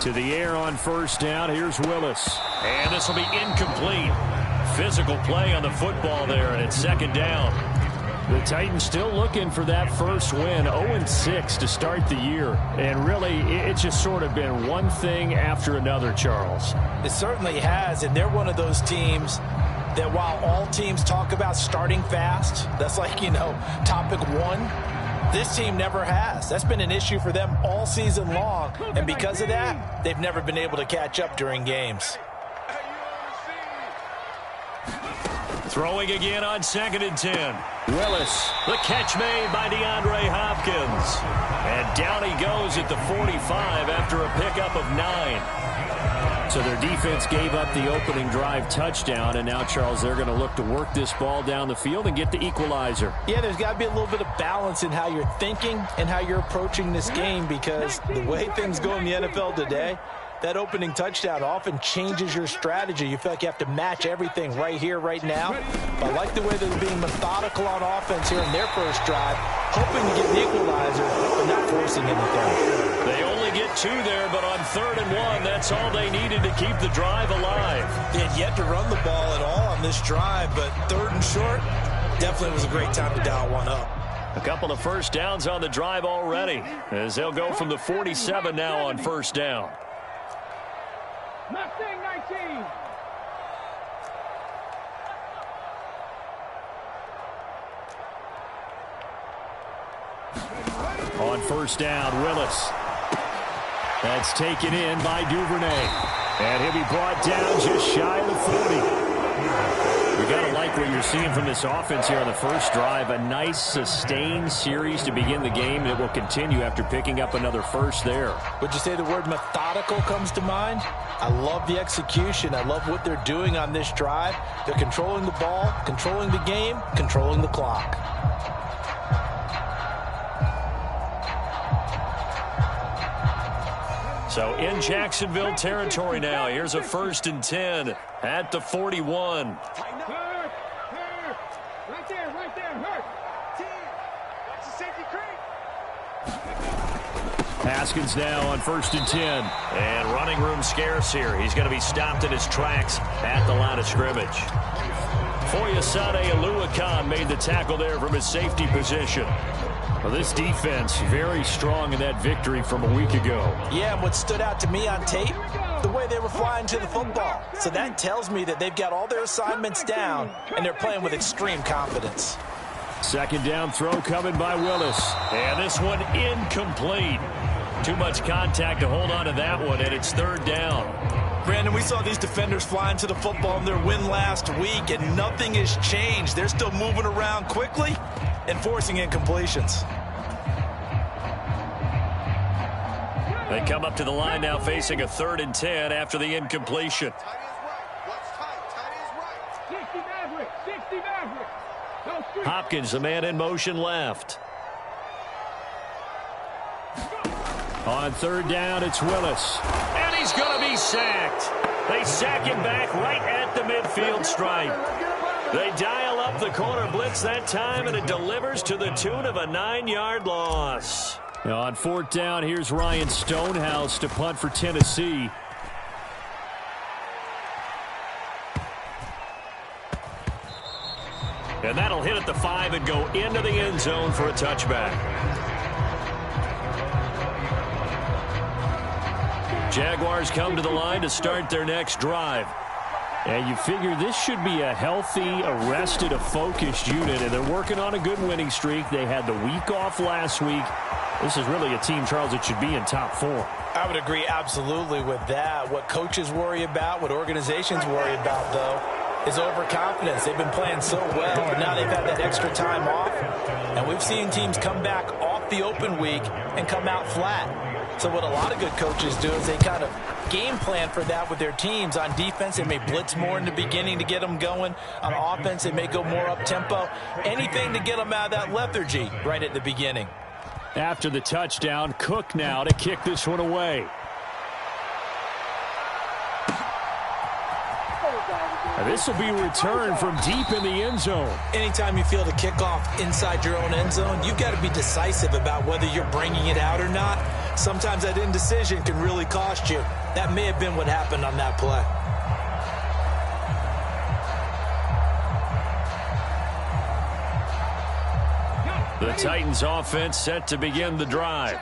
To the air on first down. Here's Willis. And this will be incomplete. Physical play on the football there, and it's second down. The Titans still looking for that first win, 0-6 to start the year. And really, it's just sort of been one thing after another, Charles. It certainly has, and they're one of those teams that while all teams talk about starting fast, that's like, topic one, this team never has. That's been an issue for them all season long, and because of that, they've never been able to catch up during games. Throwing again on 2nd and 10. Willis, the catch made by DeAndre Hopkins. And down he goes at the 45 after a pickup of 9. So their defense gave up the opening drive touchdown, and now, Charles, they're going to look to work this ball down the field and get the equalizer. Yeah, there's got to be a little bit of balance in how you're thinking and how you're approaching this game, because the way things go in the NFL today, that opening touchdown often changes your strategy. You feel like you have to match everything right here, right now. But I like the way they're being methodical on offense here in their first drive, hoping to get the equalizer, but not forcing anything. They only get 2 there, but on 3rd and 1, that's all they needed to keep the drive alive. They had yet to run the ball at all on this drive, but 3rd and short, definitely was a great time to dial one up. A couple of first downs on the drive already, as they'll go from the 47 now on first down. Mustang 19. On first down, Willis. That's taken in by Duvernay. And he'll be brought down just shy of the 40. You got to like what you're seeing from this offense here on the first drive. A nice, sustained series to begin the game that will continue after picking up another first there. Would you say the word methodical comes to mind? I love the execution. I love what they're doing on this drive. They're controlling the ball, controlling the game, controlling the clock. So in Jacksonville territory now. Here's a 1st and 10 at the 41. Right there, hurt. 10. That's a safety creep. Haskins now on 1st and 10. And running room scarce here. He's going to be stopped in his tracks at the line of scrimmage. Foyesade Oluwakan made the tackle there from his safety position. Well, this defense very strong in that victory from a week ago. Yeah, and what stood out to me on tape, the way they were flying to the football. So that tells me that they've got all their assignments down, and they're playing with extreme confidence. Second down throw coming by Willis. And this one incomplete. Too much contact to hold on to that one, and it's 3rd down. Brandon, we saw these defenders flying to the football in their win last week, and nothing has changed. They're still moving around quickly and forcing incompletions. They come up to the line now facing a 3rd and 10 after the incompletion. Hopkins, the man in motion left. On 3rd down, it's Willis. And he's going to be sacked. They sack him back right at the midfield stripe. They dial up the corner blitz that time, and it delivers to the tune of a 9-yard loss. Now on 4th down, here's Ryan Stonehouse to punt for Tennessee. And that'll hit at the 5 and go into the end zone for a touchback. Jaguars come to the line to start their next drive. And you figure this should be a healthy, arrested, a focused unit, and they're working on a good winning streak. They had the week off last week. This is really a team, Charles, that should be in top 4. I would agree absolutely with that. What coaches worry about, what organizations worry about, though, is overconfidence. They've been playing so well, but now they've had that extra time off. And we've seen teams come back off the open week and come out flat. So what a lot of good coaches do is they kind of game plan for that with their teams. On defense, they may blitz more in the beginning to get them going. On offense, they may go more up-tempo. Anything to get them out of that lethargy right at the beginning. After the touchdown, Cook now to kick this one away. This will be returned from deep in the end zone. Anytime you field a kickoff inside your own end zone, you've got to be decisive about whether you're bringing it out or not. Sometimes that indecision can really cost you. That may have been what happened on that play. The Titans offense set to begin the drive.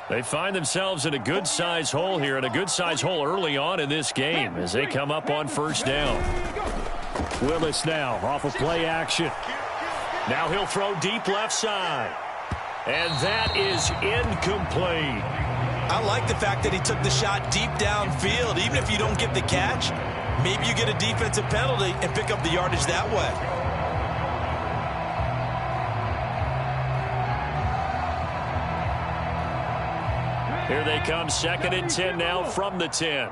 They find themselves in a good-sized hole here, and a good-sized hole early on in this game as they come up on first down. Willis now off of play action. Now he'll throw deep left side. And that is incomplete. I like the fact that he took the shot deep downfield. Even if you don't get the catch, maybe you get a defensive penalty and pick up the yardage that way. Here they come, 2nd and 10 now from the 10.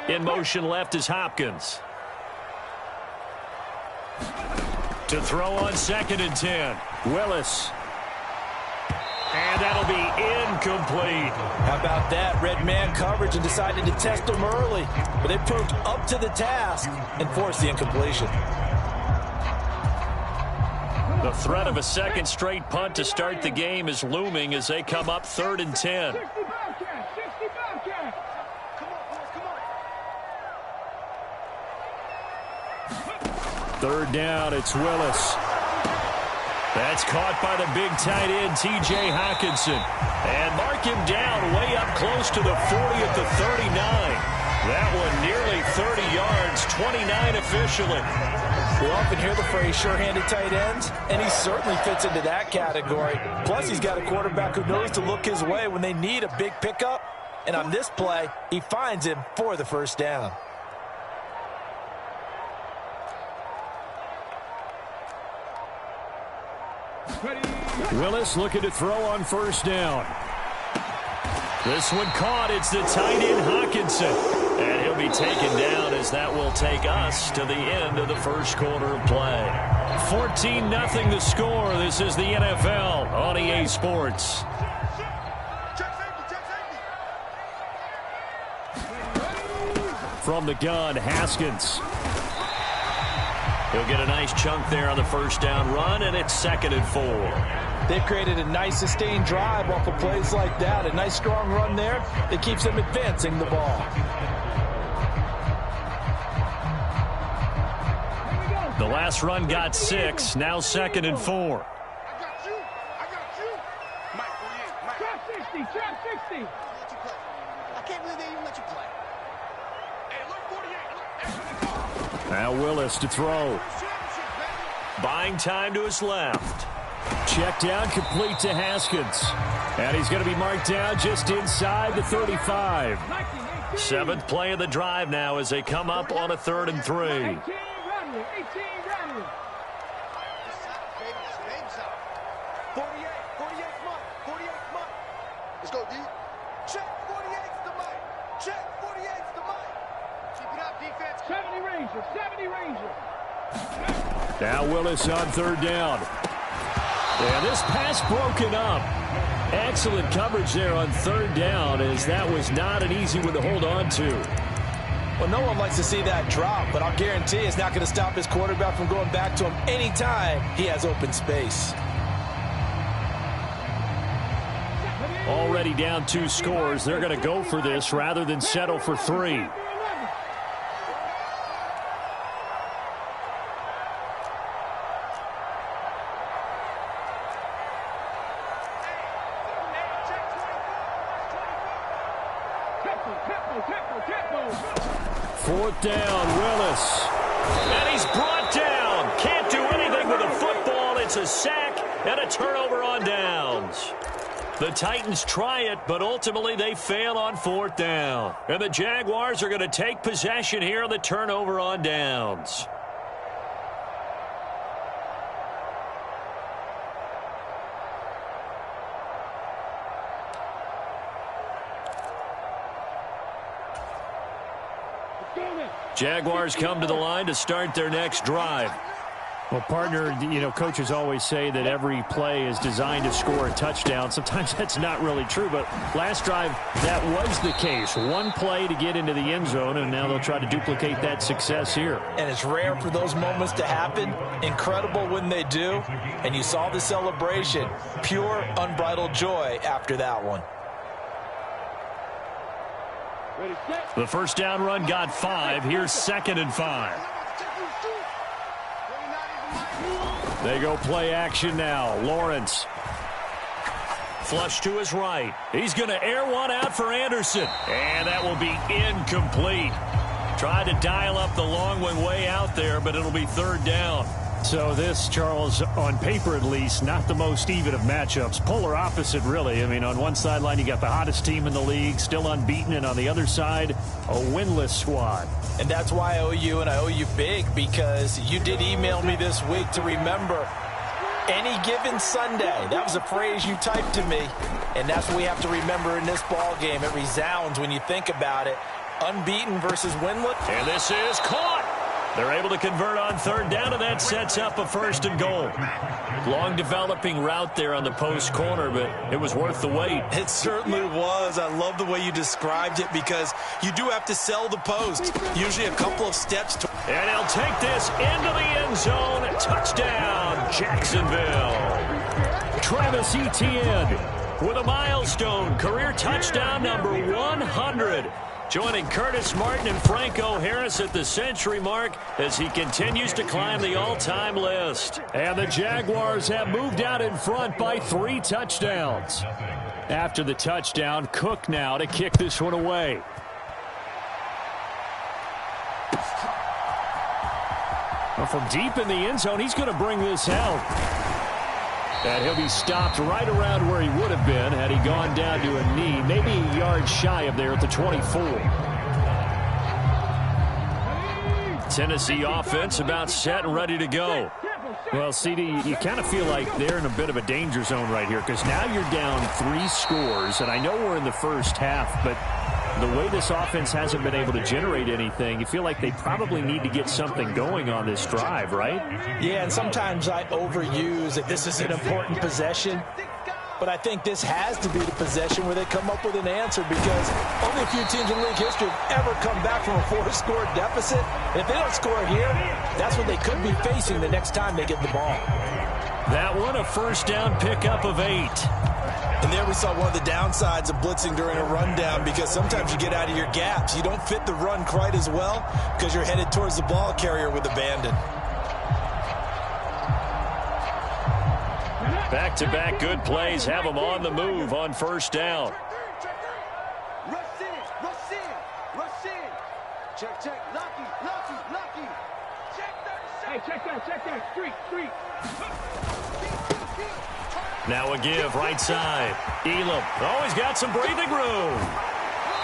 In motion left is Hopkins. To throw on 2nd and 10. Willis. And that'll be incomplete. How about that? Red man coverage and decided to test him early. But they proved up to the task and forced the incompletion. The threat of a second straight punt to start the game is looming as they come up 3rd and 10. Third down, it's Willis. That's caught by the big tight end, T.J. Hockenson. And mark him down way up close to the 40 at the 39. That one nearly 30 yards, 29 officially. We often hear the phrase sure-handed tight ends, and he certainly fits into that category. Plus, he's got a quarterback who knows to look his way when they need a big pickup. And on this play, he finds him for the first down. Willis looking to throw on first down. This one caught. It's the tight end Hockenson. And he'll be taken down as that will take us to the end of the first quarter of play. 14-0 the score. This is the NFL on EA Sports. From the gun, Haskins. He'll get a nice chunk there on the first down run, and it's 2nd and 4. They've created a nice sustained drive off of plays like that. A nice strong run there that keeps them advancing the ball. The last run got 6. Now 2nd and 4. I got you. Mike, trap 60, trap 60. I can't believe they even let you play. Hey, look, 48. Now Willis to throw. Buying time to his left. Check down, complete to Haskins. And he's going to be marked down just inside the 35. 7th play of the drive now as they come up on a 3rd and 3. 18 rattling. Let's go, D. Check 48's the mic. Check 48's the mic. Keep it up, defense. 70 Ranger, 70 Ranger. Now Willis on 3rd down. And this pass broken up. Excellent coverage there on 3rd down, as that was not an easy one to hold on to. Well, no one likes to see that drop, but I'll guarantee it's not going to stop his quarterback from going back to him anytime he has open space. Already down 2 scores. They're going to go for this rather than settle for 3. Fourth down, Willis. And he's brought down. Can't do anything with a football. It's a sack and a turnover on downs. The Titans try it, but ultimately they fail on 4th down. And the Jaguars are going to take possession here on the turnover on downs. Jaguars come to the line to start their next drive. Well, partner, you know, coaches always say that every play is designed to score a touchdown. Sometimes that's not really true, but last drive, that was the case. One play to get into the end zone, and now they'll try to duplicate that success here. And it's rare for those moments to happen. Incredible when they do. And you saw the celebration. Pure, unbridled joy after that one. The first down run got 5. Here's 2nd and 5. They go play action now. Lawrence. Flush to his right. He's going to air one out for Anderson. And that will be incomplete. Tried to dial up the long one way out there, but it'll be 3rd down. So this, Charles, on paper at least, not the most even of matchups. Polar opposite, really. I mean, on one sideline, you got the hottest team in the league, still unbeaten, and on the other side, a winless squad. And that's why I owe you, and I owe you big, because you did email me this week to remember any given Sunday. That was a phrase you typed to me, and that's what we have to remember in this ball game. It resounds when you think about it. Unbeaten versus winless. And this is caught. They're able to convert on 3rd down, and that sets up a 1st and goal. Long developing route there on the post corner, but it was worth the wait. It certainly was. I love the way you described it, because you do have to sell the post. Usually a couple of steps. And he'll take this into the end zone. Touchdown, Jacksonville. Travis Etienne with a milestone career touchdown number 100. Joining Curtis Martin and Franco Harris at the century mark as he continues to climb the all-time list. And the Jaguars have moved out in front by 3 touchdowns. After the touchdown, Cook now to kick this one away. Well, from deep in the end zone, he's going to bring this out. And he'll be stopped right around where he would have been had he gone down to a knee, maybe a yard shy of there at the 24. Tennessee offense about set and ready to go. Well, CD, you kind of feel like they're in a bit of a danger zone right here, because now you're down 3 scores, and I know we're in the first half, but the way this offense hasn't been able to generate anything, you feel like they probably need to get something going on this drive, right? Yeah, and sometimes I overuse that this is an important possession, but I think this has to be the possession where they come up with an answer, because only a few teams in league history have ever come back from a 4-score deficit. And if they don't score here, that's what they could be facing the next time they get the ball. That one, a 1st down pickup of 8. And there we saw one of the downsides of blitzing during a rundown, because sometimes you get out of your gaps. You don't fit the run quite as well because you're headed towards the ball carrier with abandon. Back-to-back good plays have them on the move on 1st down. Rush in. Check. Lucky. Check that. Street. Now a give right side. Elam always got some breathing room.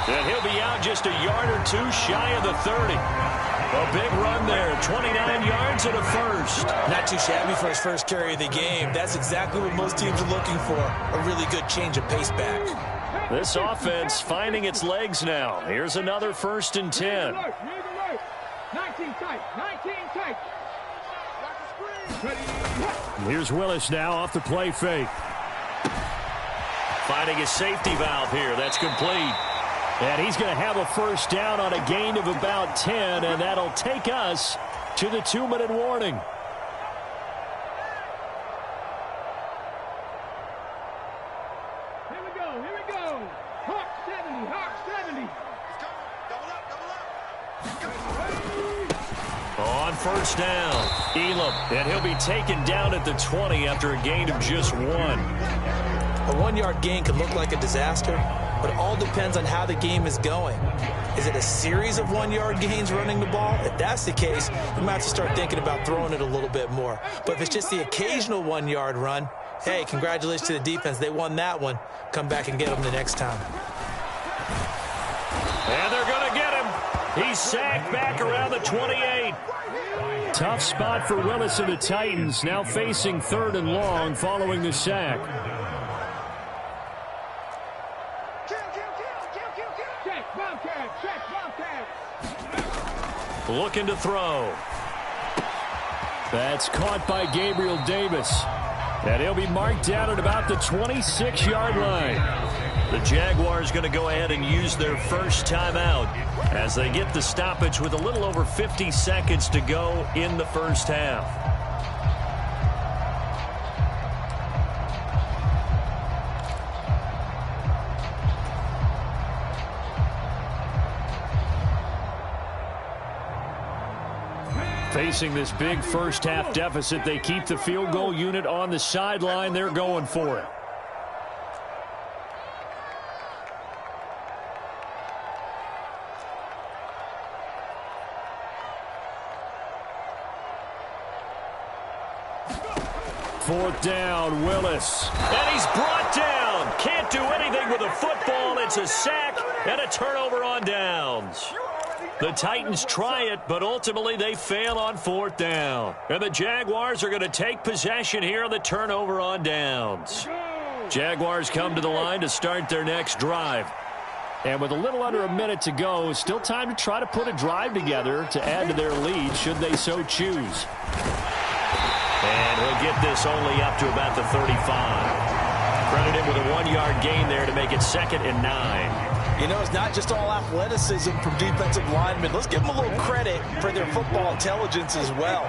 And he'll be out just a yard or 2 shy of the 30. A big run there, 29 yards and a 1st. Not too shabby for his first carry of the game. That's exactly what most teams are looking for, a really good change of pace back. This offense finding its legs now. Here's another 1st and 10. 19 tight. Here's Willis now off the play fake. Finding a safety valve here. That's complete. And he's going to have a 1st down on a gain of about 10, and that'll take us to the 2-minute warning. Here we go. Hawk 70. On 1st down, Elam, and he'll be taken down at the 20 after a gain of just 1. A 1-yard gain can look like a disaster, but it all depends on how the game is going. Is it a series of 1-yard gains running the ball? If that's the case, you might have to start thinking about throwing it a little bit more. But if it's just the occasional 1-yard run, hey, congratulations to the defense. They won that one. Come back and get them the next time. And they're going to get him. He's sacked back around the 28. Tough spot for Willis and the Titans, now facing 3rd and long following the sack. Looking to throw. That's caught by Gabriel Davis. And he'll be marked down at about the 26-yard line. The Jaguars going to go ahead and use their first timeout as they get the stoppage with a little over 50 seconds to go in the first half. Facing this big first-half deficit, they keep the field goal unit on the sideline. They're going for it. Fourth down, Willis. And he's brought down. Can't do anything with a football. It's a sack and a turnover on downs. The Titans try it, but ultimately they fail on fourth down. And the Jaguars are going to take possession here on the turnover on downs. Jaguars come to the line to start their next drive. And with a little under a minute to go, still time to try to put a drive together to add to their lead should they so choose. And he'll get this only up to about the 35. Credited with a 1-yard gain there to make it 2nd and 9. You know, it's not just all athleticism from defensive linemen. Let's give them a little credit for their football intelligence as well.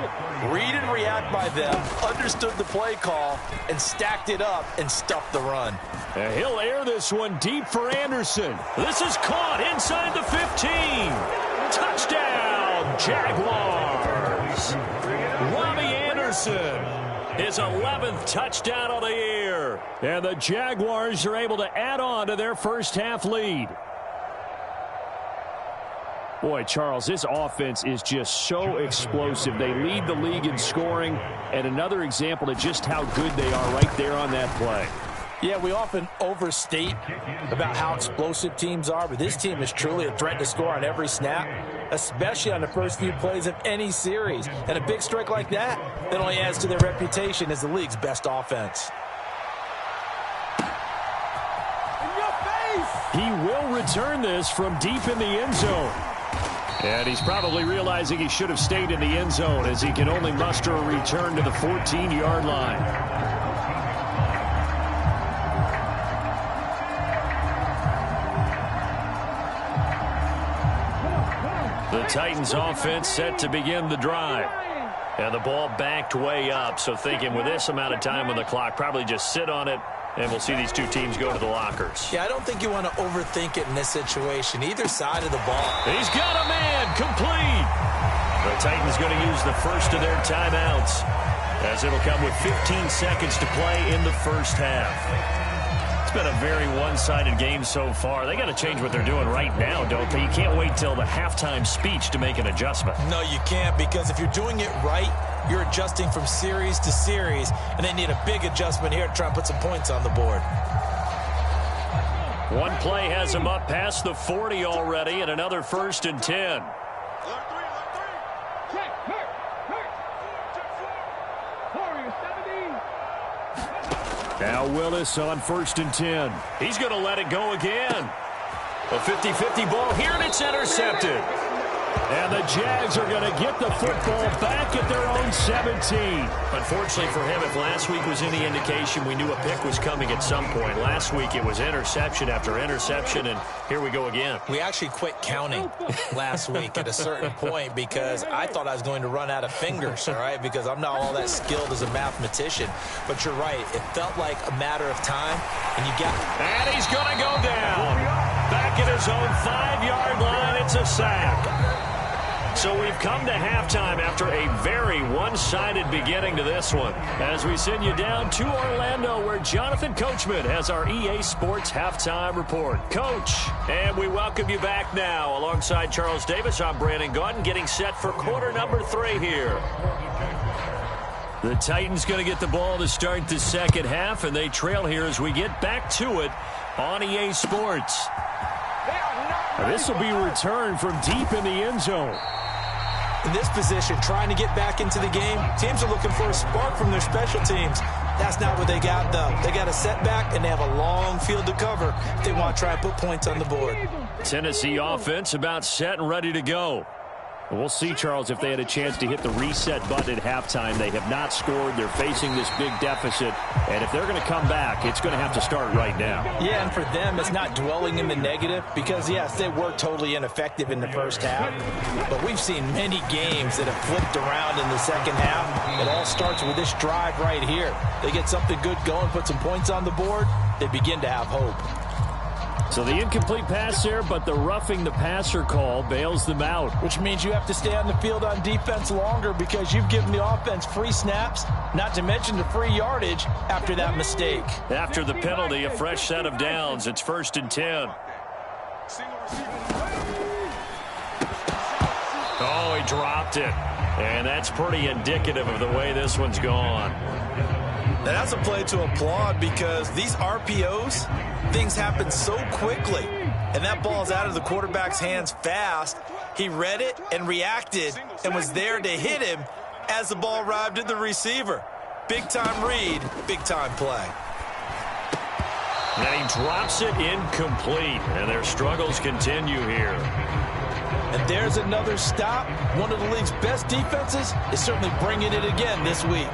Read and react by them, understood the play call, and stacked it up and stuffed the run. And he'll air this one deep for Anderson. This is caught inside the 15. Touchdown, Jaguars. Robbie Anderson. His 11th touchdown of the year. And the Jaguars are able to add on to their first half lead. Boy, Charles, this offense is just so explosive. They lead the league in scoring, and another example of just how good they are right there on that play. Yeah, we often overstate about how explosive teams are, but this team is truly a threat to score on every snap, especially on the first few plays of any series. And a big strike like that only adds to their reputation as the league's best offense. In your face! He will return this from deep in the end zone. And he's probably realizing he should have stayed in the end zone as he can only muster a return to the 14-yard line. The Titans offense set to begin the drive. And the ball backed way up. So thinking with this amount of time on the clock, probably just sit on it, and we'll see these two teams go to the lockers. Yeah, I don't think you want to overthink it in this situation. Either side of the ball. He's got a man complete. The Titans going to use the first of their timeouts as it'll come with 15 seconds to play in the first half. It's been a very one-sided game so far. They got to change what they're doing right now, don't they? You can't wait till the halftime speech to make an adjustment. No, you can't, because if you're doing it right, you're adjusting from series to series, and they need a big adjustment here to try and put some points on the board. One play has him up past the 40 already, and another 1st and 10. Now Willis on 1st and 10. He's going to let it go again. A 50-50 ball here, and it's intercepted. And the Jags are going to get the football back at their own 17. Unfortunately for him, if last week was any indication, we knew a pick was coming at some point. Last week it was interception after interception, and here we go again. We actually quit counting last week at a certain point because I thought I was going to run out of fingers, all right, because I'm not all that skilled as a mathematician. But you're right. It felt like a matter of time, and you got it. And he's going to go down. Back at his own 5-yard line, it's a sack. So we've come to halftime after a very one-sided beginning to this one. As we send you down to Orlando, where Jonathan Coachman has our EA Sports Halftime Report. Coach, and we welcome you back now. Alongside Charles Davis, I'm Brandon Gaudin, getting set for quarter number 3 here. The Titans going to get the ball to start the second half, and they trail here as we get back to it on EA Sports. This will be returned from deep in the end zone. In this position, trying to get back into the game, teams are looking for a spark from their special teams. That's not what they got, though. They got a setback, and they have a long field to cover if they want to try and put points on the board. Tennessee offense about set and ready to go. We'll see, Charles, if they had a chance to hit the reset button at halftime. They have not scored. They're facing this big deficit. And if they're going to come back, it's going to have to start right now. Yeah, and for them, it's not dwelling in the negative because, yes, they were totally ineffective in the first half. But we've seen many games that have flipped around in the second half. It all starts with this drive right here. They get something good going, put some points on the board, they begin to have hope. So the incomplete pass there, but the roughing the passer call bails them out. Which means you have to stay on the field on defense longer because you've given the offense free snaps, not to mention the free yardage after that mistake. After the penalty, a fresh set of downs. It's 1st and 10. Oh, he dropped it. And that's pretty indicative of the way this one's gone. Now that's a play to applaud because these RPOs, things happen so quickly. And that ball's out of the quarterback's hands fast. He read it and reacted and was there to hit him as the ball arrived at the receiver. Big-time read, big-time play. And he drops it incomplete. And their struggles continue here. And there's another stop. One of the league's best defenses is certainly bringing it again this week.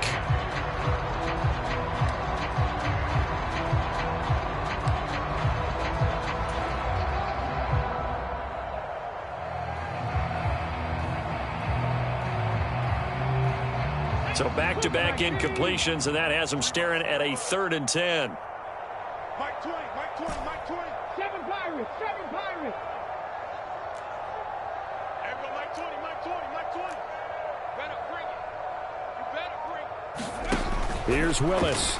So back-to-back incompletions, and that has them staring at a 3rd and 10. Mike 20, Mike 20, Mike 20. 7 Pirates, 7 Pirates. There we go, Mike 20, Mike 20, Mike 20. Better bring it. You better bring it. Here's Willis.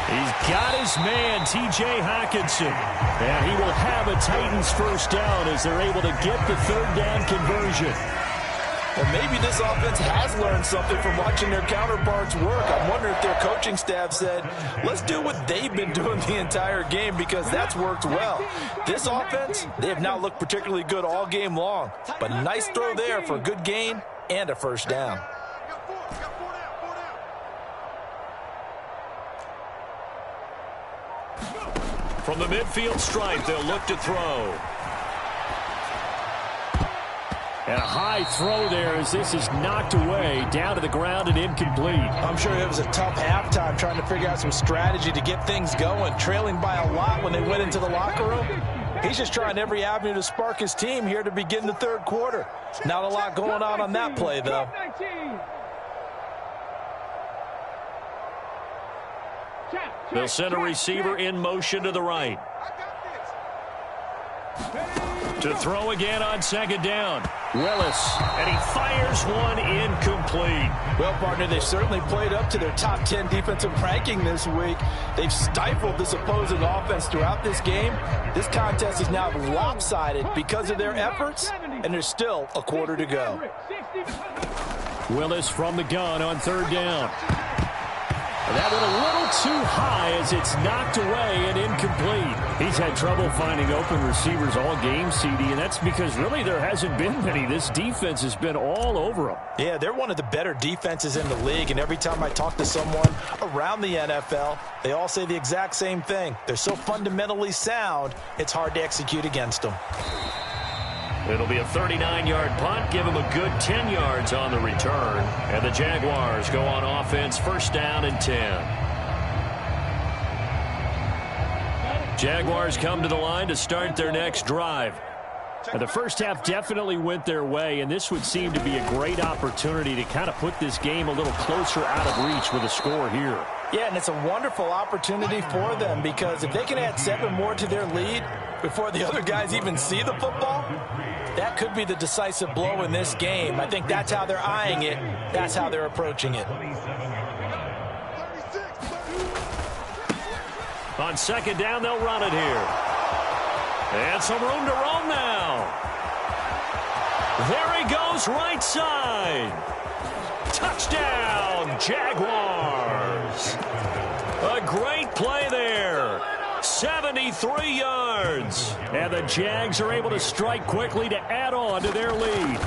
He's got his man, T.J. Hockenson. And he will have a Titans first down as they're able to get the 3rd down conversion. Well, maybe this offense has learned something from watching their counterparts work. I'm wondering if their coaching staff said, let's do what they've been doing the entire game because that's worked well. This offense, they have not looked particularly good all game long. But a nice throw there for a good gain and a first down. From the midfield stripe, they'll look to throw. And a high throw there as this is knocked away, down to the ground and incomplete. I'm sure it was a tough halftime trying to figure out some strategy to get things going, trailing by a lot when they went into the locker room. He's just trying every avenue to spark his team here to begin the 3rd quarter. Not a lot going on that play, though. They'll send a receiver in motion to the right. To throw again on 2nd down. Willis, and he fires one incomplete. Well, partner, they've certainly played up to their top 10 defensive ranking this week. They've stifled this opposing offense throughout this game. This contest is now lopsided because of their efforts, and there's still a quarter to go. Willis from the gun on 3rd down. That went a little too high as it's knocked away and incomplete. He's had trouble finding open receivers all game, CD, and that's because really there hasn't been many. This defense has been all over them. Yeah, they're one of the better defenses in the league, and every time I talk to someone around the NFL, they all say the exact same thing. They're so fundamentally sound, it's hard to execute against them. It'll be a 39-yard punt. Give them a good 10 yards on the return. And the Jaguars go on offense, 1st down and 10. Jaguars come to the line to start their next drive. And the first half definitely went their way, and this would seem to be a great opportunity to kind of put this game a little closer out of reach with a score here. Yeah, and it's a wonderful opportunity for them because if they can add 7 more to their lead before the other guys even see the football, that could be the decisive blow in this game. I think that's how they're eyeing it. That's how they're approaching it. On 2nd down, they'll run it here. And some room to roam now. There he goes, right side. Touchdown, Jaguars. A great play there. 73 yards. And the Jags are able to strike quickly to add on to their lead.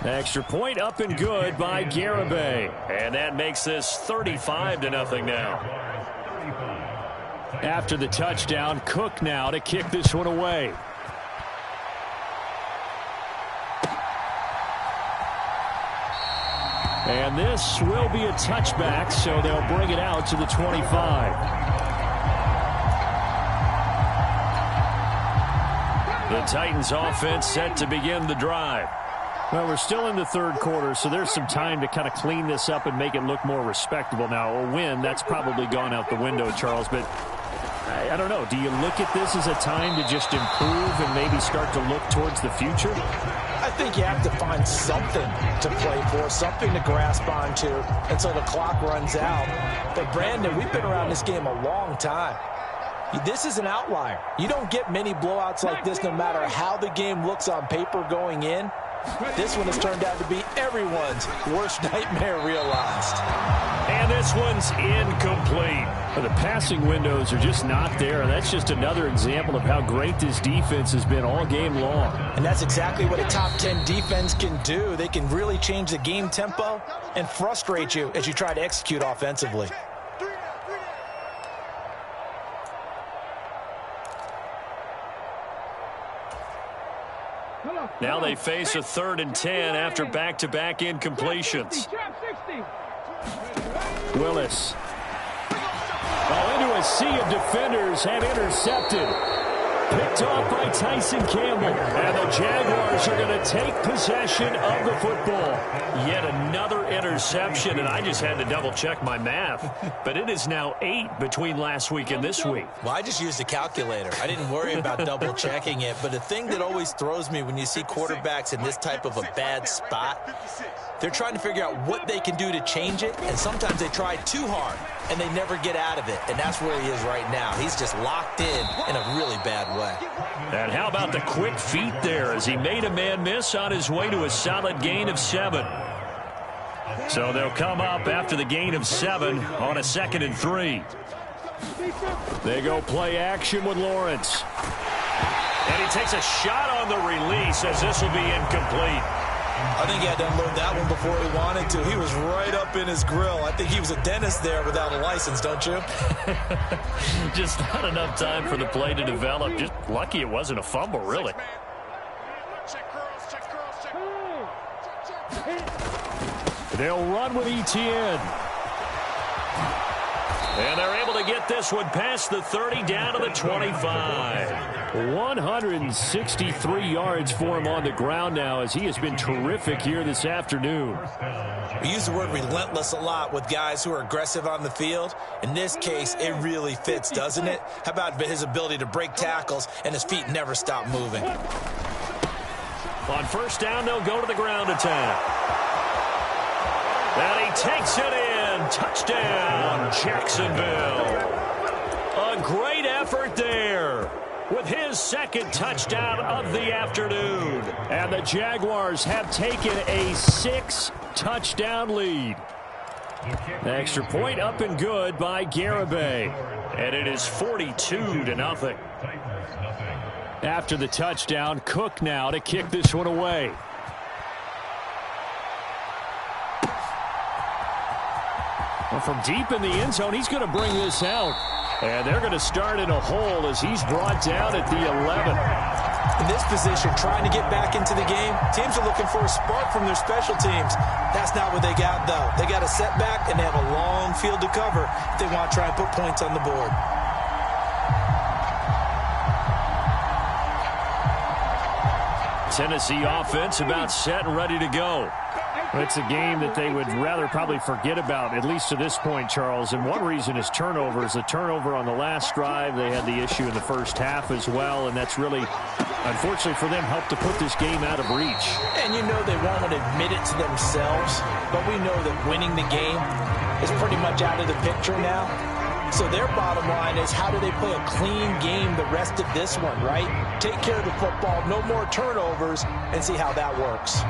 Extra point up and good by Garibay. And that makes this 35-0 now. After the touchdown, Cook now to kick this one away. And this will be a touchback, so they'll bring it out to the 25. The Titans offense set to begin the drive. Well, we're still in the third quarter, so there's some time to kind of clean this up and make it look more respectable. Now, a win, that's probably gone out the window, Charles, but I don't know. Do you look at this as a time to just improve and maybe start to look towards the future? I think you have to find something to play for, something to grasp onto until the clock runs out. But, Brandon, we've been around this game a long time. This is an outlier. You don't get many blowouts like this no matter how the game looks on paper going in. This one has turned out to be everyone's worst nightmare realized. And this one's incomplete. The passing windows are just not there. That's just another example of how great this defense has been all game long. And that's exactly what a top 10 defense can do. They can really change the game tempo and frustrate you as you try to execute offensively. Now they face a 3rd and 10 after back-to-back incompletions. Willis. Into a sea of defenders and intercepted. Picked off by Tyson Campbell. And the Jaguars are going to take possession of the football. Yet another interception, and I just had to double-check my math. But it is now 8 between last week and this week. Well, I just used a calculator. I didn't worry about double-checking it. But the thing that always throws me when you see quarterbacks in this type of a bad spot, they're trying to figure out what they can do to change it, and sometimes they try too hard, and they never get out of it. And that's where he is right now. He's just locked in a really bad way. And how about the quick feet there as he made a man miss on his way to a solid gain of 7. So they'll come up after the gain of 7 on a 2nd and 3. They go play action with Lawrence. And he takes a shot on the release as this will be incomplete. I think he had to unload that one before he wanted to. He was right up in his grill. I think he was a dentist there without a license, don't you? Just not enough time for the play to develop. Just lucky it wasn't a fumble, really. They'll run with Etienne. And they're able to get this one past the 30 down to the 25. 163 yards for him on the ground now as he has been terrific here this afternoon. We use the word relentless a lot with guys who are aggressive on the field. In this case, it really fits, doesn't it? How about his ability to break tackles and his feet never stop moving? On 1st down, they'll go to the ground attack. And he takes it in. Touchdown, Jacksonville. A great effort there with his 2nd touchdown of the afternoon. And the Jaguars have taken a 6-touchdown lead. Extra point up and good by Garibay. And it is 42-0. After the touchdown, Cook now to kick this one away. Well, from deep in the end zone, he's going to bring this out. And they're going to start in a hole as he's brought down at the 11. In this position, trying to get back into the game, teams are looking for a spark from their special teams. That's not what they got, though. They got a setback, and they have a long field to cover if they want to try and put points on the board. Tennessee offense about set and ready to go. It's a game that they would rather probably forget about, at least to this point, Charles. And one reason is turnovers. The turnover on the last drive, they had the issue in the first half as well, and that's really, unfortunately for them, helped to put this game out of reach. And you know they won't admit it to themselves, but we know that winning the game is pretty much out of the picture now. So their bottom line is, how do they play a clean game the rest of this one, right? Take care of the football, no more turnovers, and see how that works.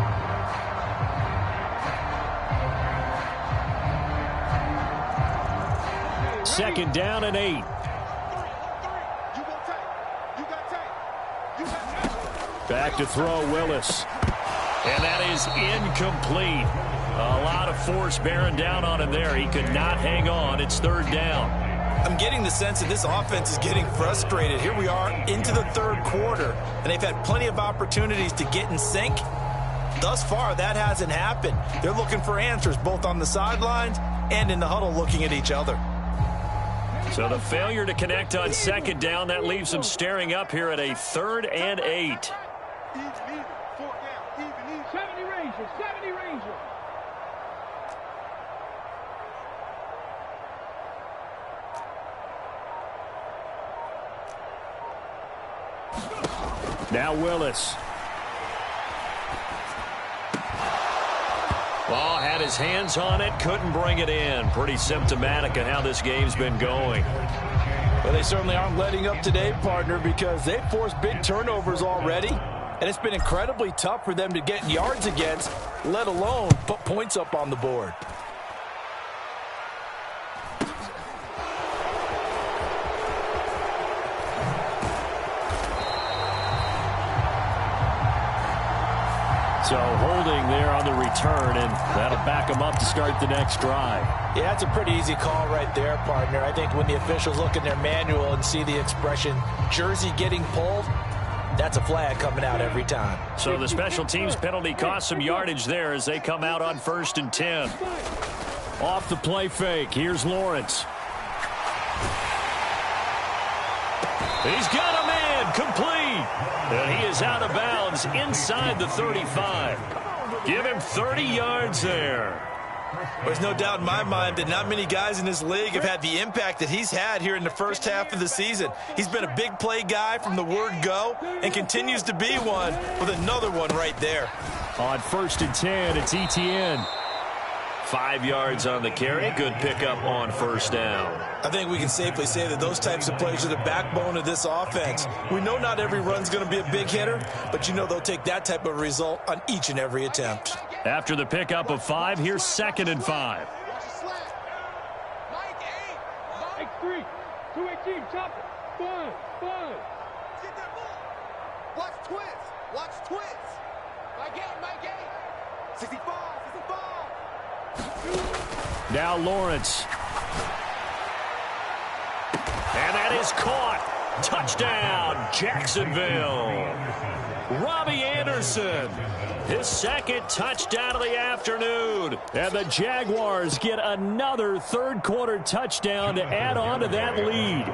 Second down and 8. Back to throw, Willis. And that is incomplete. A lot of force bearing down on him there. He could not hang on. It's 3rd down. I'm getting the sense that this offense is getting frustrated. Here we are into the 3rd quarter, and they've had plenty of opportunities to get in sync, thus far, that hasn't happened. They're looking for answers both on the sidelines and in the huddle looking at each other. So the failure to connect on second down, that leaves them staring up here at a 3rd and 8. 70 Rangers, 70 Rangers. Now Willis. Ball had his hands on it, couldn't bring it in. Pretty symptomatic of how this game's been going. Well, they certainly aren't letting up today, partner, because they've forced big turnovers already. And it's been incredibly tough for them to get yards against, let alone put points up on the board. So holding there on the return, and that'll back them up to start the next drive. Yeah, that's a pretty easy call right there, partner. I think when the officials look in their manual and see the expression jersey getting pulled, that's a flag coming out every time. So the special teams penalty cost some yardage there as they come out on 1st and 10. Off the play fake, here's Lawrence. He's got a man, complete. And he is out of bounds inside the 35. Give him 30 yards there. There's no doubt in my mind that not many guys in this league have had the impact that he's had here in the first half of the season. He's been a big play guy from the word go and continues to be one with another one right there. On 1st and 10, it's Etienne. 5 yards on the carry. Good pickup on 1st down. I think we can safely say that those types of plays are the backbone of this offense. We know not every run's going to be a big hitter, but you know they'll take that type of result on each and every attempt. After the pickup of 5, here's 2nd and 5. Mike 3, 218, chop it. 5. Get that ball. Watch twins. Watch twins. My game. 65. Now Lawrence. And that is caught. Touchdown, Jacksonville. Robbie Anderson, his 2nd touchdown of the afternoon. And the Jaguars get another 3rd quarter touchdown to add on to that lead.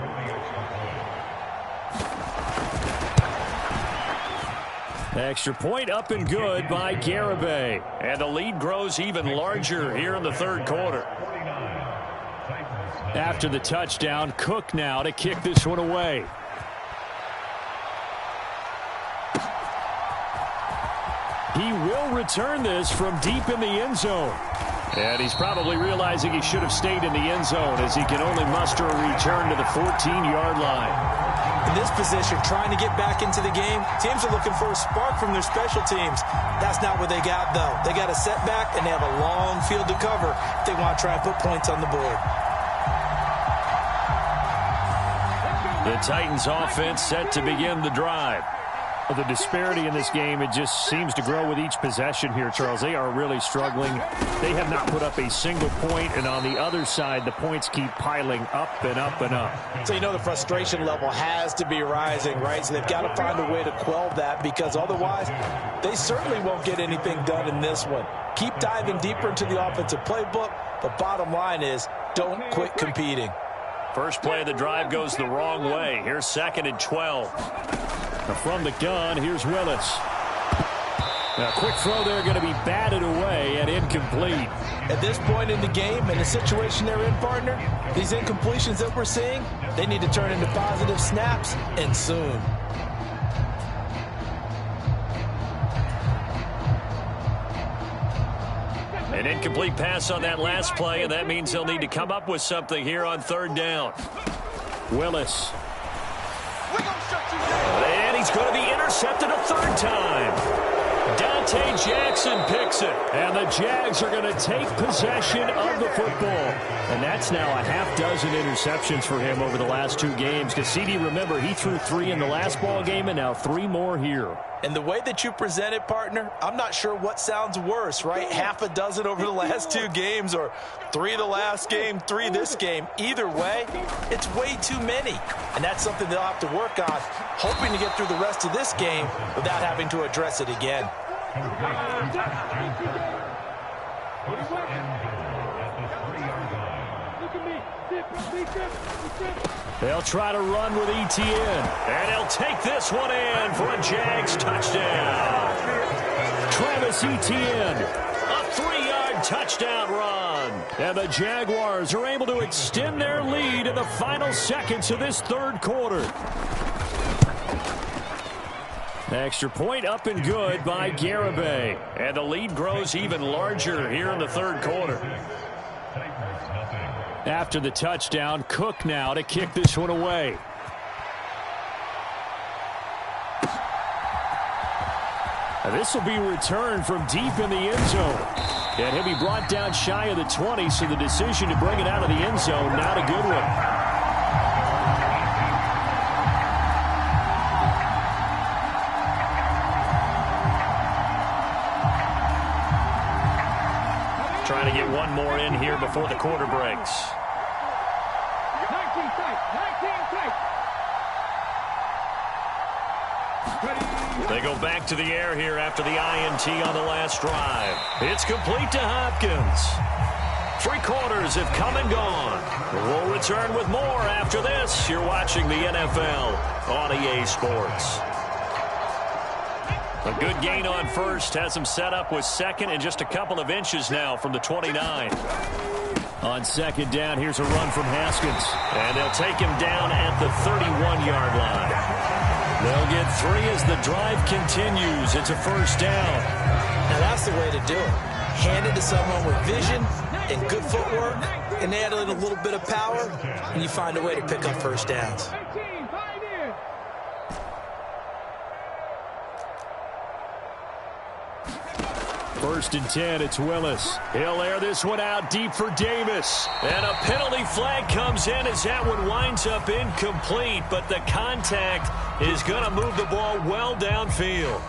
Extra point up and good by Garibay. And the lead grows even larger here in the 3rd quarter. After the touchdown, Cook now to kick this one away. He will return this from deep in the end zone. And he's probably realizing he should have stayed in the end zone as he can only muster a return to the 14-yard line. In this position, trying to get back into the game, teams are looking for a spark from their special teams. That's not what they got, though. They got a setback, and they have a long field to cover if they want to try and put points on the board. The Titans offense set to begin the drive. The disparity in this game, it just seems to grow with each possession here, Charles. They are really struggling. They have not put up a single point, and on the other side, the points keep piling up and up and up. So you know the frustration level has to be rising, right? So they've got to find a way to quell that, because otherwise they certainly won't get anything done in this one. Keep diving deeper into the offensive playbook, but bottom line is don't quit competing. First play of the drive goes the wrong way. Here's 2nd and 12. From the gun, here's Willis. A quick throw there, going to be batted away and incomplete. At this point in the game and the situation they're in, partner, these incompletions that we're seeing, they need to turn into positive snaps, and soon. An incomplete pass on that last play, and that means they'll need to come up with something here on 3rd down. Willis. And he's going to be intercepted a 3rd time. Dante Jackson picks it. And the Jags are going to take possession of the football. And that's now a half dozen interceptions for him over the last 2 games. Because CD, remember, he threw 3 in the last ball game and now 3 more here. And the way that you present it, partner, I'm not sure what sounds worse, right? Half a dozen over the last 2 games, or 3 the last game, 3 this game. Either way, it's way too many. And that's something they'll have to work on, hoping to get through the rest of this game without having to address it again. They'll try to run with Etienne, and he'll take this one in for a Jags touchdown. Travis Etienne, a 3-yard touchdown run. And the Jaguars are able to extend their lead in the final seconds of this third quarter. Extra point up and good by Garibay. And the lead grows even larger here in the third quarter. After the touchdown, Cook now to kick this one away. And this will be returned from deep in the end zone. And he'll be brought down shy of the 20, so the decision to bring it out of the end zone, not a good one. Trying to get one more in here before the quarter breaks. 19 tight. They go back to the air here after the INT on the last drive. It's complete to Hopkins. 3 quarters have come and gone. We'll return with more after this. You're watching the NFL on EA Sports. A good gain on first has him set up with second and just a couple of inches now from the 29. On second down, here's a run from Haskins. And they'll take him down at the 31-yard line. They'll get 3 as the drive continues. It's a first down. Now that's the way to do it. Hand it to someone with vision and good footwork, and add a little bit of power, and you find a way to pick up first downs. First and 10, it's Willis. He'll air this one out deep for Davis. And a penalty flag comes in as that one winds up incomplete, but the contact is going to move the ball well downfield.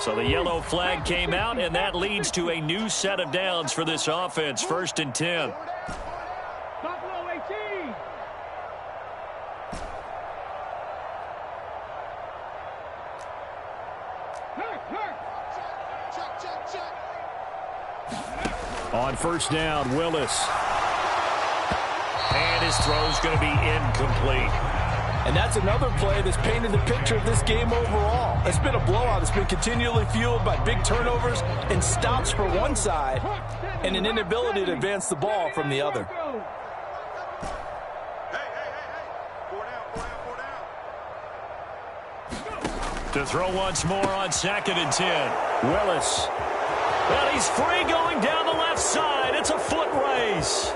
So the yellow flag came out, and that leads to a new set of downs for this offense. First and 10. On first down, Willis. And his throw's going to be incomplete. And that's another play that's painted the picture of this game overall. It's been a blowout. It's been continually fueled by big turnovers and stops for one side and an inability to advance the ball from the other. To throw once more on second and 10. Willis. Well, he's free going down the left side. It's a foot race.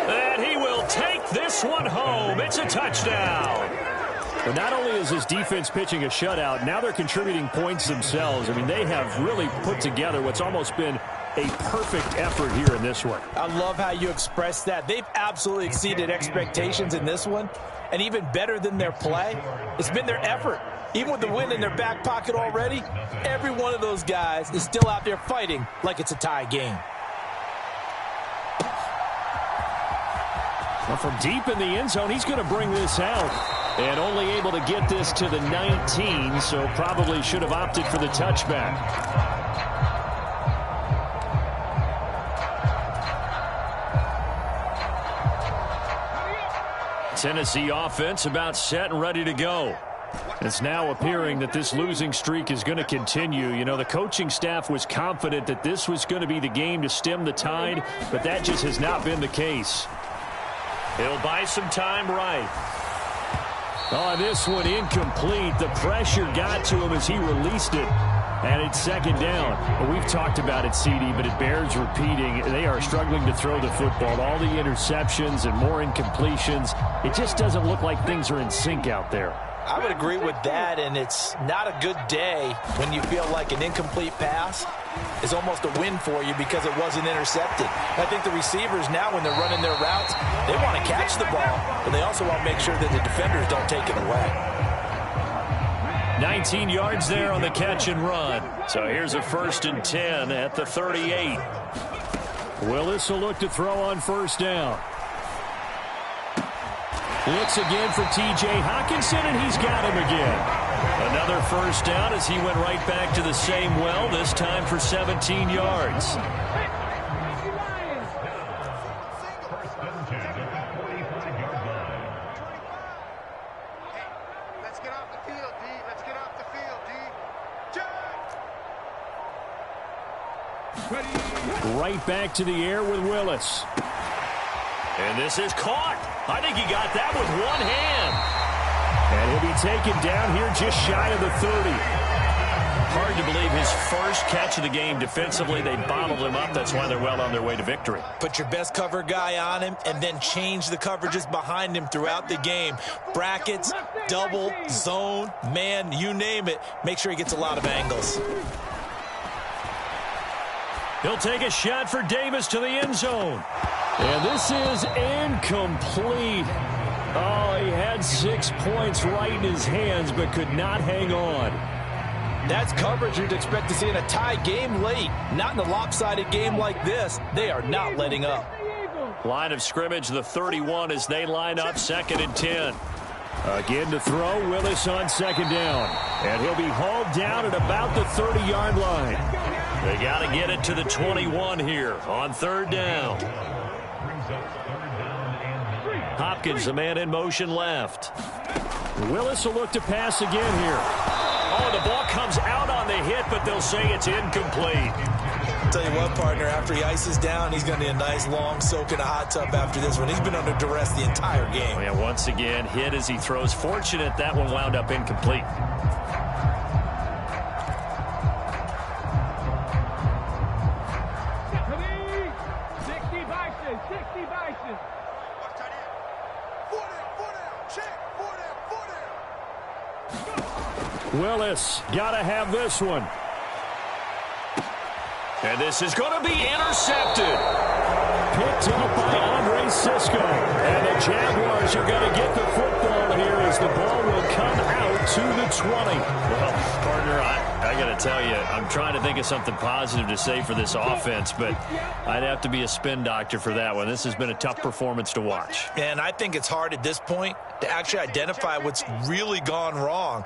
And he will take this one home. It's a touchdown. But not only is this defense pitching a shutout, now they're contributing points themselves. I mean, they have really put together what's almost been a perfect effort here in this one. I love how you express that. They've absolutely exceeded expectations in this one. And even better than their play, it's been their effort. Even with the win in their back pocket already, every one of those guys is still out there fighting like it's a tie game. Well, from deep in the end zone, he's going to bring this out. And only able to get this to the 19, so probably should have opted for the touchback. Tennessee offense about set and ready to go. It's now appearing that this losing streak is going to continue. You know, the coaching staff was confident that this was going to be the game to stem the tide, but that just has not been the case. He'll buy some time right. Oh, this one incomplete. The pressure got to him as he released it. And it's second down. Well, we've talked about it, CD, but it bears repeating. They are struggling to throw the football. All the interceptions and more incompletions. It just doesn't look like things are in sync out there. I would agree with that, and it's not a good day when you feel like an incomplete pass is almost a win for you because it wasn't intercepted. I think the receivers now, when they're running their routes, they want to catch the ball, but they also want to make sure that the defenders don't take it away. 19 yards there on the catch and run. So here's a first and 10 at the 38. Willis will look to throw on first down. Looks again for T.J. Hockenson, and he's got him again. Another first down as he went right back to the same well, this time for 17 yards. Let's get off the field, D. Let's get off the field, D. Right back to the air with Willis. And this is caught. I think he got that with one hand. And he'll be taken down here just shy of the 30. Hard to believe his first catch of the game defensively. They bottled him up. That's why they're well on their way to victory. Put your best cover guy on him and then change the coverages behind him throughout the game. Brackets, double, zone, man, you name it. Make sure he gets a lot of angles. He'll take a shot for Davis to the end zone. And this is incomplete. Oh, he had 6 points right in his hands, but could not hang on. That's coverage you'd expect to see in a tie game late. Not in a lopsided game like this. They are not letting up. Line of scrimmage, the 31 as they line up, 2nd and 10. Again to throw, Willis on 2nd down. And he'll be hauled down at about the 30-yard line. They got to get it to the 21 here on 3rd down. Hopkins, the man in motion left. Willis will look to pass again here. Oh, the ball comes out on the hit, but they'll say it's incomplete. I'll tell you what, partner, after he ices down, he's going to need a nice long soak in a hot tub after this one. He's been under duress the entire game. Oh, yeah, once again, hit as he throws. Fortunate that one wound up incomplete. Willis, gotta have this one. And this is going to be intercepted. Picked up by Andre Cisco. And the Jaguars are going to get the football here as the ball will come out to the 20. Well, partner, I got to tell you, I'm trying to think of something positive to say for this offense, but I'd have to be a spin doctor for that one. This has been a tough performance to watch. And I think it's hard at this point to actually identify what's really gone wrong.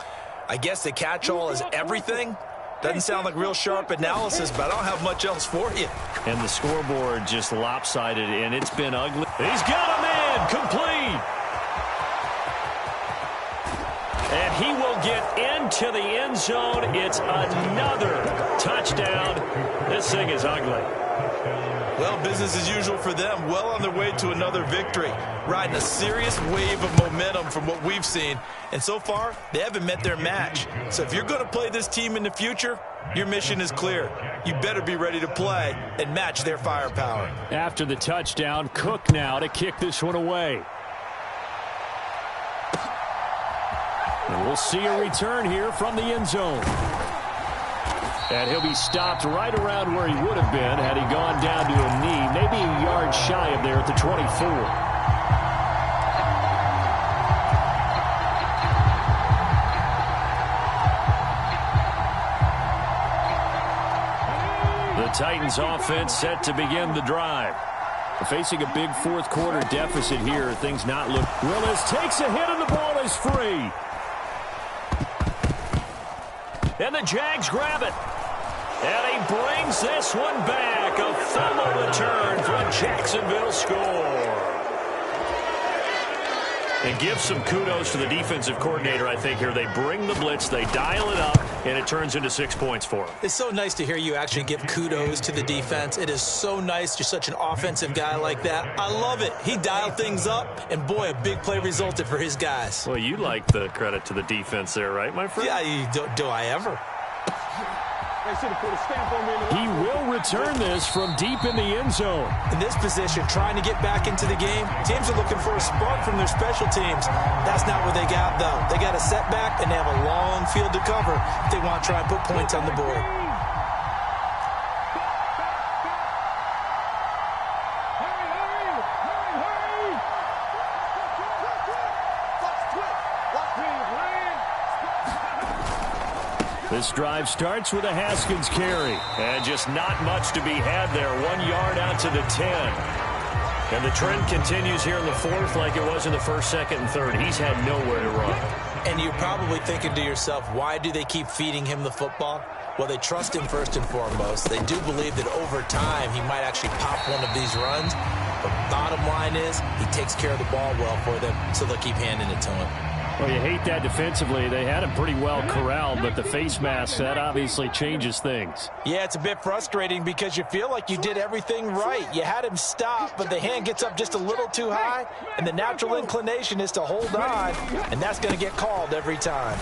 I guess the catch-all is everything. Doesn't sound like real sharp analysis, but I don't have much else for you. And the scoreboard just lopsided, and it's been ugly. He's got a man complete. And he will get into the end zone. It's another touchdown. This thing is ugly. Well, business as usual for them. Well on their way to another victory. Riding a serious wave of momentum from what we've seen. And so far, they haven't met their match. So if you're going to play this team in the future, your mission is clear. You better be ready to play and match their firepower. After the touchdown, Cook now to kick this one away. And we'll see a return here from the end zone. And he'll be stopped right around where he would have been had he gone down to a knee, maybe a yard shy of there at the 24. The Titans offense set to begin the drive. Facing a big fourth quarter deficit here, things not look. Willis takes a hit and the ball is free. And the Jags grab it. And he brings this one back. A fumble return for a Jacksonville score. And give some kudos to the defensive coordinator, I think, here. They bring the blitz, they dial it up, and it turns into 6 points for them. It's so nice to hear you actually give kudos to the defense. It is so nice. You're such an offensive guy like that. I love it. He dialed things up, and boy, a big play resulted for his guys. Well, you like the credit to the defense there, right, my friend? Yeah, do I ever? He will return this from deep in the end zone. In this position, trying to get back into the game, teams are looking for a spark from their special teams. That's not what they got, though. They got a setback, and they have a long field to cover if they want to try and put points on the board. This drive starts with a Haskins carry. And just not much to be had there. 1 yard out to the 10. And the trend continues here in the fourth like it was in the first, second, and third. He's had nowhere to run. And you're probably thinking to yourself, why do they keep feeding him the football? Well, they trust him first and foremost. They do believe that over time he might actually pop one of these runs. But bottom line is he takes care of the ball well for them, so they'll keep handing it to him. Well, you hate that defensively. They had him pretty well corralled, but the face mask, that obviously changes things. Yeah, it's a bit frustrating because you feel like you did everything right. You had him stop, but the hand gets up just a little too high, and the natural inclination is to hold on, and that's going to get called every time.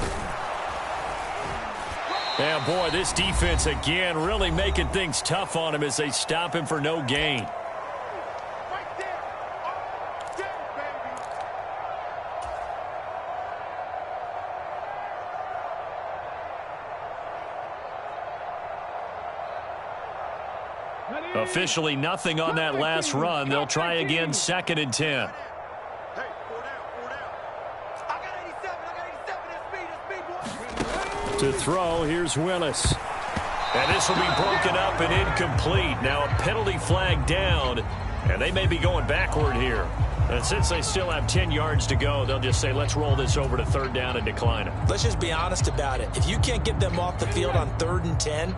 Yeah, boy, this defense again really making things tough on him as they stop him for no gain. Officially nothing on that last run. They'll try again, 2nd and 10. To throw, here's Willis. And this will be broken up and incomplete. Now a penalty flag down, and they may be going backward here. And since they still have 10 yards to go, they'll just say, let's roll this over to 3rd down and decline it. Let's just be honest about it. If you can't get them off the field on 3rd and 10,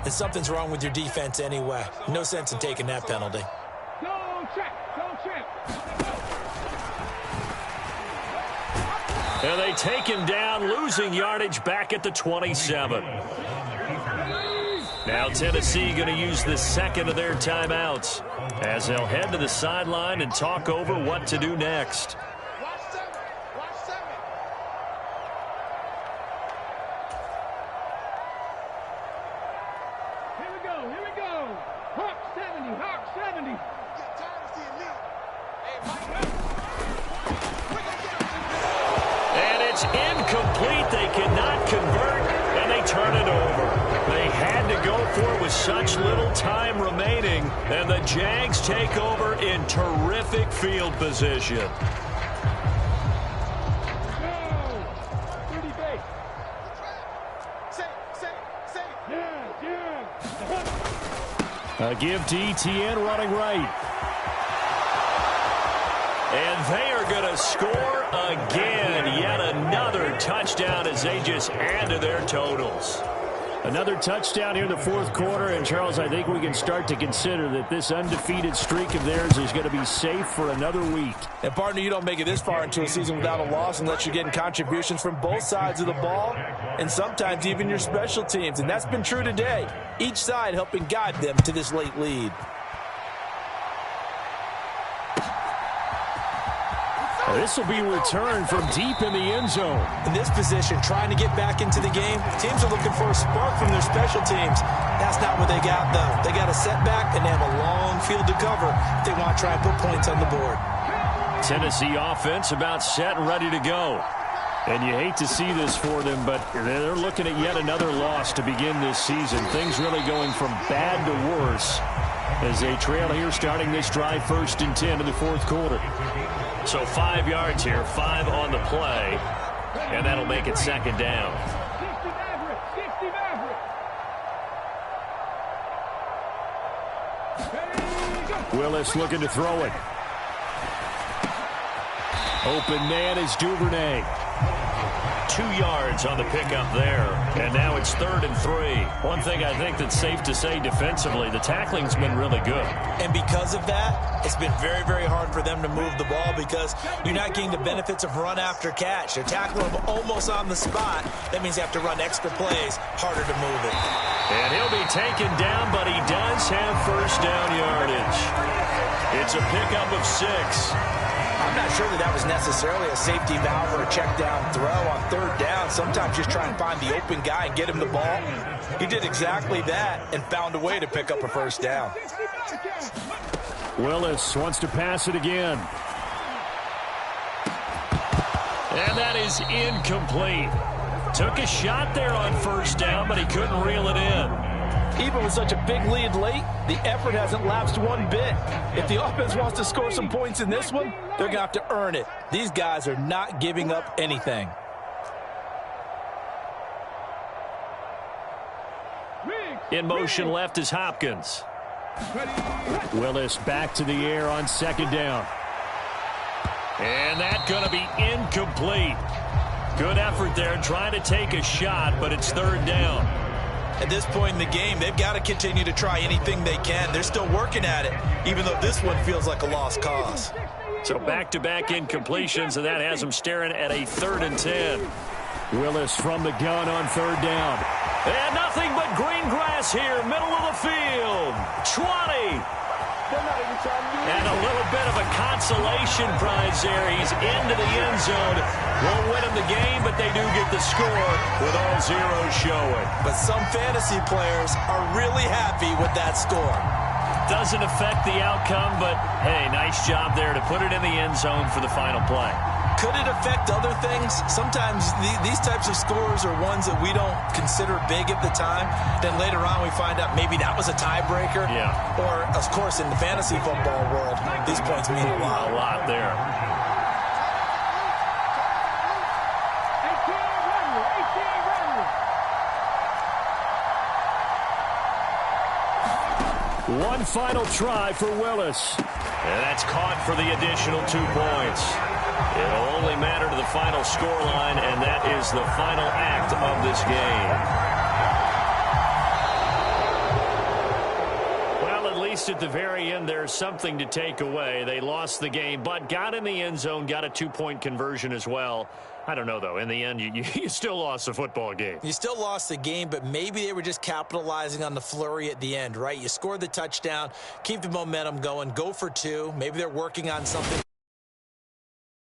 then something's wrong with your defense anyway. No sense in taking that penalty. Go check. And they take him down, losing yardage back at the 27. Now Tennessee going to use the second of their timeouts as they'll head to the sideline and talk over what to do next. Incomplete. They cannot convert, and they turn it over. They had to go for it with such little time remaining, and the Jags take over in terrific field position. A give to Etienne running right. And they are going to score again. Yet another touchdown as they just add to their totals. Another touchdown here in the fourth quarter. And, Charles, I think we can start to consider that this undefeated streak of theirs is going to be safe for another week. And, partner, you don't make it this far into a season without a loss unless you're getting contributions from both sides of the ball and sometimes even your special teams. And that's been true today. Each side helping guide them to this late lead. This will be returned from deep in the end zone. In this position, trying to get back into the game, teams are looking for a spark from their special teams. That's not what they got, though. They got a setback, and they have a long field to cover if they want to try and put points on the board. Tennessee offense about set and ready to go. And you hate to see this for them, but they're looking at yet another loss to begin this season. Things really going from bad to worse as they trail here starting this drive 1st and 10 in the fourth quarter. So 5 yards here, 5 on the play, and that'll make it 2nd down. Willis looking to throw it. Open man is Duvernay. 2 yards on the pickup there. And now it's 3rd and 3. One thing I think that's safe to say defensively, the tackling's been really good. And because of that, it's been very, very hard for them to move the ball because you're not getting the benefits of run after catch. They're tackling them almost on the spot. That means they have to run extra plays, harder to move it. And he'll be taken down, but he does have 1st down yardage. It's a pickup of 6. I'm not sure that was necessarily a safety valve or a check down throw on 3rd down. Sometimes just try and find the open guy and get him the ball. He did exactly that and found a way to pick up a 1st down. Willis wants to pass it again. And that is incomplete. Took a shot there on 1st down, but he couldn't reel it in. Even with such a big lead late, the effort hasn't lapsed one bit. If the offense wants to score some points in this one, they're going to have to earn it. These guys are not giving up anything. In motion left is Hopkins. Willis back to the air on second down. And that's going to be incomplete. Good effort there trying to take a shot, but it's third down. At this point in the game, they've got to continue to try anything they can. They're still working at it, even though this one feels like a lost cause. So back-to-back incompletions, and that has them staring at a 3rd and 10. Willis from the gun on third down. And nothing but green grass here, middle of the field. 20. And a little bit of a consolation prize there. He's into the end zone. Won't win him the game, but they do get the score with all zeros showing. But some fantasy players are really happy with that score. Doesn't affect the outcome, but, hey, nice job there to put it in the end zone for the final play. Could it affect other things? Sometimes these types of scores are ones that we don't consider big at the time. Then later on we find out maybe that was a tiebreaker. Yeah. Or, of course, in the fantasy football world, these points mean a lot. A lot there. One final try for Willis. And that's caught for the additional 2 points. It'll only matter to the final scoreline, and that is the final act of this game. Well, at least at the very end, there's something to take away. They lost the game, but got in the end zone, got a 2-point conversion as well. I don't know, though. In the end, you still lost the football game. You still lost the game, but maybe they were just capitalizing on the flurry at the end, right? You scored the touchdown, keep the momentum going, go for 2. Maybe they're working on something.